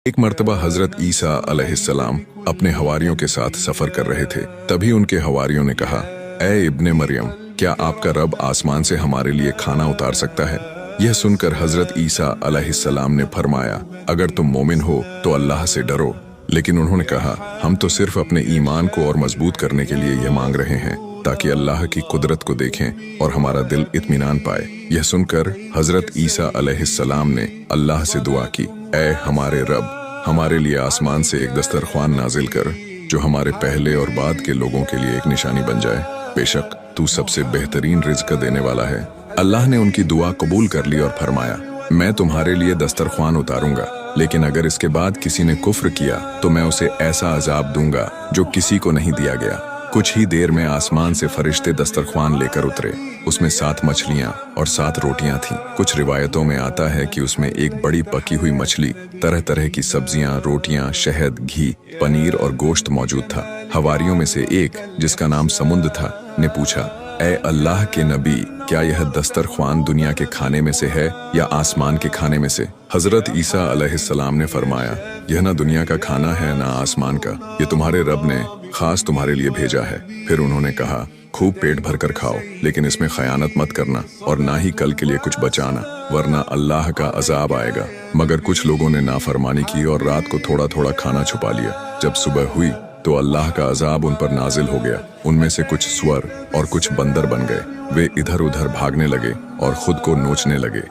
एक मर्तबा हजरत ईसा अलैहिस्सलाम अपने हवारियों के साथ सफर कर रहे थे। तभी उनके हवारियों ने कहा, ए इब्ने मरियम, क्या आपका रब आसमान से हमारे लिए खाना उतार सकता है? यह सुनकर हजरत ईसा अलैहिस्सलाम ने फरमाया, अगर तुम मोमिन हो तो अल्लाह से डरो। लेकिन उन्होंने कहा, हम तो सिर्फ अपने ईमान को और मजबूत करने के लिए यह मांग रहे हैं ताकि अल्लाह की कुदरत को देखें और हमारा दिल इत्मीनान पाए। यह सुनकर हजरत ईसा अलैहिस्सलाम ने अल्लाह से दुआ की, ऐ हमारे रब, हमारे लिए आसमान से एक दस्तरख्वान नाजिल कर जो हमारे पहले और बाद के लोगों के लिए एक निशानी बन जाए। बेशक तू सबसे बेहतरीन रिज़्क देने वाला है। अल्लाह ने उनकी दुआ कबूल कर ली और फरमाया, मैं तुम्हारे लिए दस्तरख्वान उतारूंगा, लेकिन अगर इसके बाद किसी ने कुफ्र किया तो मैं उसे ऐसा अजाब दूंगा जो किसी को नहीं दिया गया। कुछ ही देर में आसमान से फरिश्ते दस्तरख्वान लेकर उतरे। उसमें 7 मछलियां और 7 रोटियां थीं। कुछ रिवायतों में आता है कि उसमें एक बड़ी पकी हुई मछली, तरह तरह की सब्जियां, रोटियां, शहद, घी, पनीर और गोश्त मौजूद था। हवारियों में से एक, जिसका नाम समुंद था, ने पूछा, ए अल्लाह के नबी, क्या यह दस्तरख्वान दुनिया के खाने में से है या आसमान के खाने में से? हजरत ईसा अलैहिस्सलाम ने फरमाया, यह ना दुनिया का खाना है ना आसमान का, ये तुम्हारे रब ने खास तुम्हारे लिए भेजा है। फिर उन्होंने कहा, खूब पेट भर कर खाओ, लेकिन इसमें खयानत मत करना और ना ही कल के लिए कुछ बचाना, वरना अल्लाह का अजाब आएगा। मगर कुछ लोगों ने नाफरमानी की और रात को थोड़ा थोड़ा खाना छुपा लिया। जब सुबह हुई तो अल्लाह का अजाब उन पर नाजिल हो गया। उनमें से कुछ स्वर और कुछ बंदर बन गए। वे इधर उधर भागने लगे और खुद को नोचने लगे।